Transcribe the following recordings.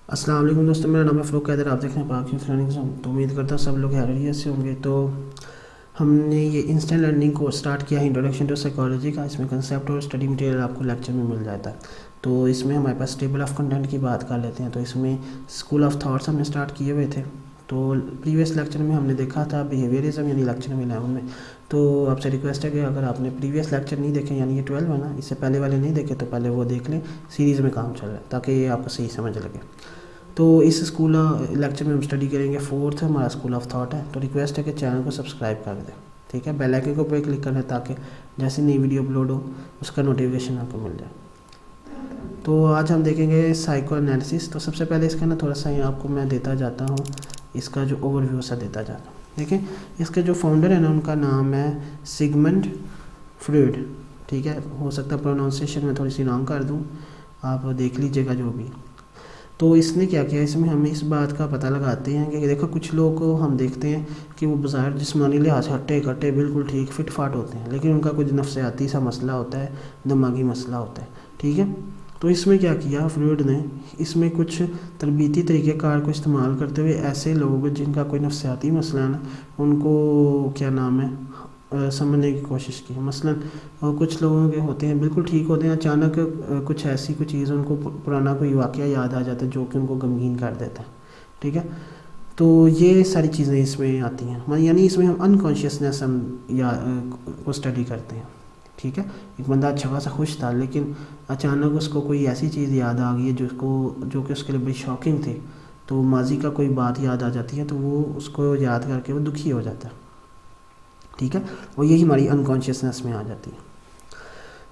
अस्सलाम वालेकुम दोस्तों, मेरा नाम है फ़रूक कैदर। आप देख रहे हैं पाक लर्निंग जोन। तो उम्मीद करता हूँ सब लोग खैरियत से होंगे। तो हमने ये इंस्टेंट लर्निंग को स्टार्ट किया है इंट्रोडक्शन टू साइकोलॉजी का। इसमें कंसेप्ट और स्टडी मटेरियल आपको लेक्चर में मिल जाता है। तो इसमें हमारे पास टेबल ऑफ कंटेंट की बात कर लेते हैं। तो इसमें स्कूल ऑफ थॉट्स हमने स्टार्ट किए हुए थे। तो प्रीवियस लेक्चर में हमने देखा था बिहेवियरिज्म यानी लेक्चर नंबर 11 में। तो आपसे रिक्वेस्ट है कि अगर आपने प्रीवियस लेक्चर नहीं देखे यानी ये 12 है ना, इससे पहले वाले नहीं देखे तो पहले वो देख लें। सीरीज़ में काम चल रहा है ताकि ये आपको सही समझ लगे। तो इस स्कूल लेक्चर में हम स्टडी करेंगे फोर्थ हमारा स्कूल ऑफ थॉट है। तो रिक्वेस्ट है कि चैनल को सब्सक्राइब कर दें, ठीक है। बेल आइकन को पे क्लिक करना है ताकि जैसे नई वीडियो अपलोड हो उसका नोटिफिकेशन आपको मिल जाए। तो आज हम देखेंगे साइको एनालिसिस। तो सबसे पहले इसका ना थोड़ा सा आपको मैं देता जाता हूँ, इसका जो ओवरव्यू सा देता जाता हूँ। देखिए, इसके जो फाउंडर है ना उनका नाम है सिगमंड फ्रॉइड, ठीक है। हो सकता है प्रोनाउंसिएशन में थोड़ी सी रॉन्ग कर दूँ, आप देख लीजिएगा जो भी। तो इसने क्या किया, इसमें हम इस बात का पता लगाते हैं कि देखो कुछ लोगों को हम देखते हैं कि वो बाज़ार जिस्मानी लिहाज हट्टे कट्टे बिल्कुल ठीक फिट फाट होते हैं, लेकिन उनका कुछ नफ्सियाती सा मसला होता है, दिमागी मसला होता है, ठीक है। तो इसमें क्या किया फ्रॉइड ने, इसमें कुछ तरबीती तरीक़ेकार को इस्तेमाल करते हुए ऐसे लोग जिनका कोई नफ्सियाती मसला है ना, उनको क्या नाम है समझने की कोशिश की। मसलन कुछ लोगों के होते हैं बिल्कुल ठीक होते हैं, अचानक कुछ ऐसी कोई चीज़ उनको पुराना कोई वाक़या याद आ जाता है जो कि उनको गमगीन कर देता है, ठीक है। तो ये सारी चीज़ें इसमें आती हैं, यानी इसमें हम अनकॉन्शियसनेस हम को स्टडी करते हैं, ठीक है। एक बंदा अच्छा खासा खुश था लेकिन अचानक उसको कोई ऐसी चीज़ याद आ गई है जो कि उसके लिए बड़ी शॉकिंग थी। तो माजी का कोई बात याद आ जाती है तो वो उसको याद करके वो दुखी हो जाता है, ठीक है। और यही हमारी अनकॉन्शियसनेस में आ जाती है।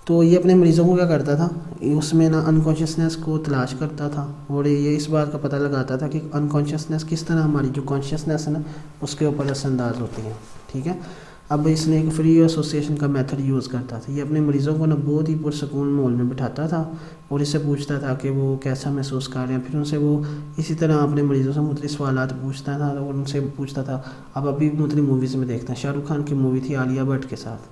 तो ये अपने मरीज़ों को क्या करता था, उसमें ना अनकॉन्शियसनेस को तलाश करता था और ये इस बात का पता लगाता था कि अनकॉन्शियसनेस किस तरह हमारी जो कॉन्शियसनेस है ना उसके ऊपर असरअंदाज होती है, ठीक है। अब इसने एक फ्री एसोसिएशन का मेथड यूज़ करता था। ये अपने मरीज़ों को ना बहुत ही पुरसकून माहौल में बिठाता था और इससे पूछता था कि वो कैसा महसूस कर रहे हैं। फिर उनसे वो इसी तरह अपने मरीज़ों से मुख्तलिफ सवालात पूछता था और उनसे पूछता था। अब अभी मुख्तलिफ मूवीज़ में देखते हैं, शाहरुख खान की मूवी थी आलिया भट्ट के साथ।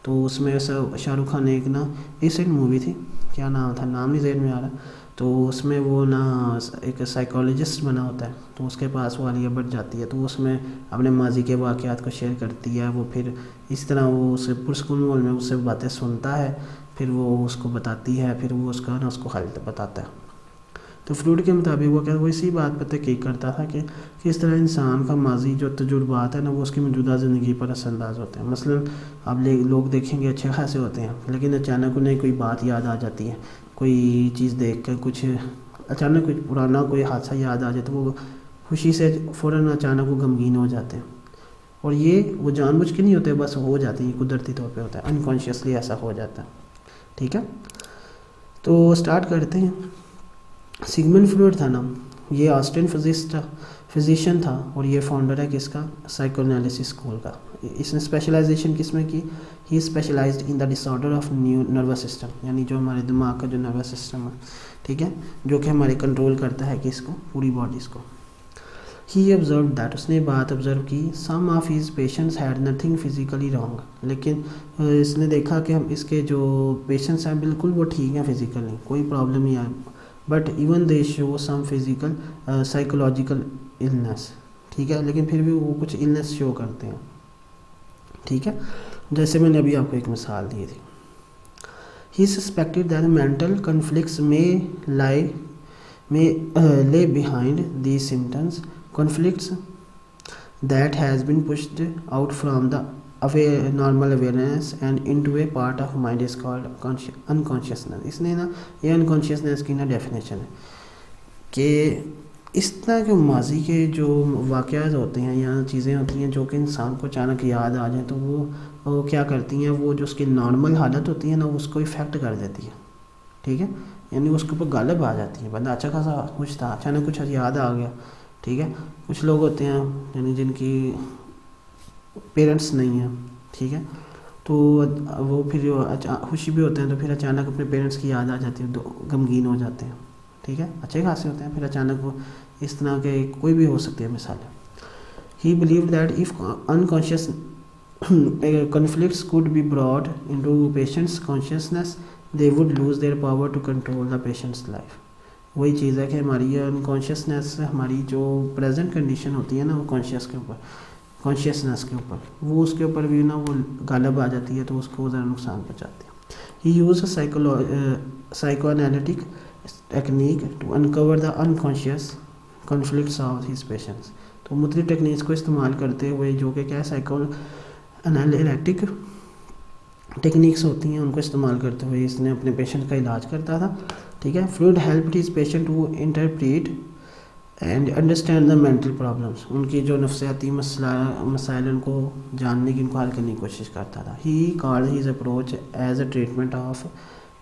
तो उसमें शाहरुख खान ने एक ना रिसेंट मूवी थी, क्या नाम था, नाम नहीं ज़हन में आ रहा। तो उसमें वो ना एक साइकोलॉजिस्ट बना होता है, तो उसके पास वो आलिया भट्ट जाती है। तो उसमें अपने माजी के वाक़यात को शेयर करती है। वो फिर इस तरह वो उसे पुरस्कून माहौल में उससे बातें सुनता है, फिर वो उसको बताती है, फिर वो उसका ना उसको हल बताता है। तो फ्रूड के मुताबिक वो क्या, वो इसी बात पर तहकीक करता था कि किस तरह इंसान का माजी जो तजुर्बात है ना वो उसकी मौजूदा ज़िंदगी पर असरअंदाज होते हैं। मसलन अब लोग देखेंगे अच्छे खासे होते हैं लेकिन अचानक उन्हें कोई बात याद आ जाती है, कोई चीज़ देख कर कुछ अचानक कुछ पुराना कोई हादसा याद आ जाए तो वो खुशी से फ़ौरन अचानक वो गमगीन हो जाते हैं। और ये वो जानबूझ के नहीं होते, बस हो जाती है, कुदरती तौर पे होता है, अनकॉन्शियसली ऐसा हो जाता है, ठीक है। तो स्टार्ट करते हैं। सिगमंड फ्रॉइड था ना, ये ऑस्ट्रियन फिजिशियन था और ये फाउंडर है किसका, साइकोएनालिसिस स्कूल का। इसने स्पेशलाइजेशन किस में की, he specialised in the disorder of new nervous system, यानी जो हमारे दिमाग का जो नर्वस सिस्टम है, ठीक है, जो कि हमारे कंट्रोल करता है किसको, पूरी बॉडीज़ को। ही ऑब्जर्व दैट, उसने बात ऑब्जर्व की, some of his patients had nothing physically wrong, लेकिन इसने देखा कि हम इसके जो पेशेंट्स हैं बिल्कुल वो ठीक हैं, फिजिकली कोई प्रॉब्लम नहीं है, but even they show some physical psychological illness, ठीक है, लेकिन फिर भी वो कुछ इलनेस शो करते हैं, ठीक है। जैसे मैंने अभी आपको एक मिसाल दी थी, he suspected that mental conflicts may lay behind these symptoms, conflicts that has been pushed out from the normal awareness and into a part of mind is called unconsciousness। इसने ना ये unconsciousness की ना डेफिनेशन है कि इस तरह के माजी के जो वाक़यात होते हैं या चीज़ें होती हैं जो कि इंसान को अचानक याद आ जाए तो वो क्या करती हैं, वो जो उसकी नॉर्मल हालत होती है ना उसको इफ़ेक्ट कर देती है, ठीक है, यानी उसके ऊपर गालिब आ जाती है। बंदा अच्छा खासा खुश था, अचानक कुछ याद आ गया, ठीक है। कुछ लोग होते हैं यानी जिनकी पेरेंट्स नहीं हैं, ठीक है, तो वो फिर खुशी भी होते हैं तो फिर अचानक अपने पेरेंट्स की याद आ जाती है, तो गमगीन हो जाते हैं, ठीक है, अच्छे खासे होते हैं, फिर अचानक वो इस तरह के कोई भी हो सकती है मिसाल। ही believe that if unconscious conflicts could be brought into patient's consciousness, they would lose their power to control the patient's life। وہی چیز ہے کہ ہماری انکانشیسنیس، ہماری جو پریزنٹ کنڈیشن ہوتی ہے نا وہ کانشیسنیس کے اوپر وہ اس کے اوپر بھی نا وہ غالب آ جاتی ہے، تو اس کو ذرا نقصان پہنچاتی ہے. He use psychoanalytic technique to uncover the unconscious conflicts of his patients. تو مختلف ٹیکنیکس کو استعمال کرتے ہوئے، جو کہ کیا ہے سائیکو انالیٹک ٹیکنیکس ہوتی ہیں، ان کو استعمال کرتے ہوئے اس نے اپنے پیشنٹ کا علاج کرتا تھا. ٹھیک ہے. Freud helped his patient to interpret and understand the mental problems. ان کی جو نفسیاتی مسائل ان کو جاننے کی، ان کو حل کرنے کی کوشش کرتا تھا. He called his approach as a treatment of,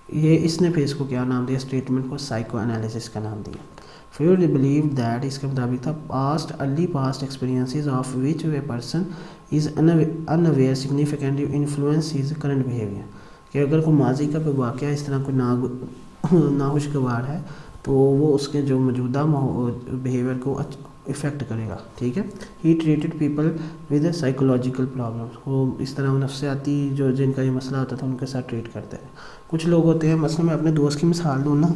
یہ اس نے پھر اس کو کیا نام دیا، اس ٹریٹمنٹ کو سائیکو انالیسس کا نام دیا. فروئڈ بلیو دیٹ، اس کے مطابق تھا early past experiences of which a person is unaware significantly influence his current behaviour. کہ اگر کوئی ماضی کا کوئی واقعہ اس طرح کوئی ناخوشگوار ہے تو وہ اس کے جو موجودہ بیہیویئر کو افیکٹ کرے گا. ٹھیک ہے. He treated people with psychological problems. وہ اس طرح نفسیاتی جو جن کا یہ مسئلہ ہوتا تھا ان کے ساتھ ٹریٹ کرتے ہیں. کچھ لوگ ہوتے ہیں، مثلا میں اپنے دوست کی مثال دوں نا،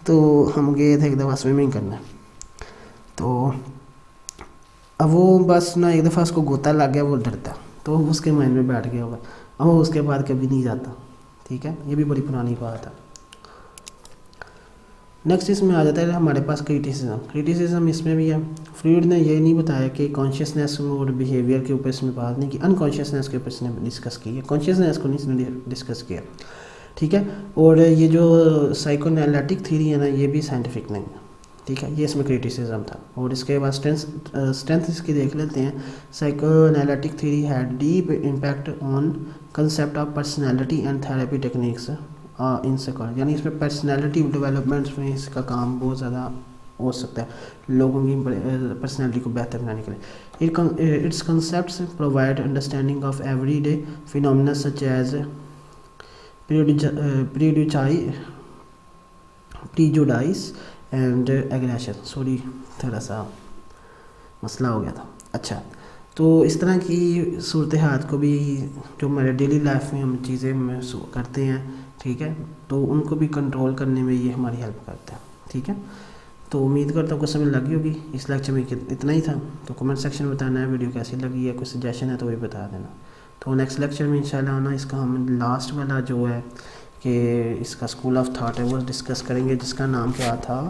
تو ہم گئے تھے ایک دفعہ سوئمنگ کرنا، تو اب وہ بس نا ایک دفعہ اس کو غوطہ لگ گیا، وہ ڈرتا، تو اس کے مائنڈ میں بیٹھ گیا ہوگا، اب وہ اس کے بعد کبھی نہیں جاتا. ٹھیک ہے. یہ بھی بڑی پرانی بات ہے. نیکسٹ اس میں آ جاتا ہے ہمارے پاس کریٹیسزم اس میں بھی ہے. فروئڈ نے یہ نہیں بتایا کہ کانشیسنیس اور بیہیویئر کے اوپر اس میں بات نہیں کی، انکانشیسنیس کے اوپر اس نے ڈسکس کی ہے، کانشیسنیس کو نہیں اس نے ڈسکس کیا. ٹھیک ہے. اور یہ جو سائیکو انالیٹک تھیوری ہے نا، یہ بھی سائنٹیفک نہیں ہے. ٹھیک ہے. یہ اس میں کریٹیسزم تھا. اور اس کے بعد اسٹرینتھ اس کی دیکھ لیتے ہیں. Psychoanalytic theory had deep impact on concept of personality and therapy techniques in psychology. یعنی اس میں پرسنالٹی ڈیولپمنٹ میں اس کا کام بہت زیادہ ہو سکتا ہے، لوگوں کی پرسنالٹی کو بہتر بنانے کے لیے. Its concepts provide understanding of everyday phenomena such as prejudice and aggression. Sorry تھوڑا سا مسئلہ ہو گیا تھا. اچھا، تو اس طرح کی صورتحال کو بھی جو ہمارے ڈیلی لائف میں ہم چیزیں کرتے ہیں، ٹھیک ہے، تو ان کو بھی کنٹرول کرنے میں یہ ہماری ہیلپ کرتا ہے. ٹھیک ہے. تو امید کرتا ہوں کہ سمجھ لگی ہوگی. اس لیکچر میں اتنا ہی تھا. تو کمنٹ سیکشن میں بتانا ہے ویڈیو کیسی لگی ہے، کوئی سجیشن ہے تو وہ بتا دینا. تو نیکسٹ لیکچر میں انشاءاللہ آنا، اس کا ہم لاسٹ والا جو ہے کہ اس کا اسکول آف تھاٹ ہے وہ ڈسکس کریں گے، جس کا نام کیا تھا،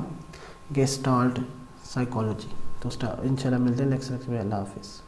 گیسٹالٹ سائیکالوجی. تو انشاءاللہ ملتے ہیں نیکسٹ لیکچر میں. اللہ حافظ.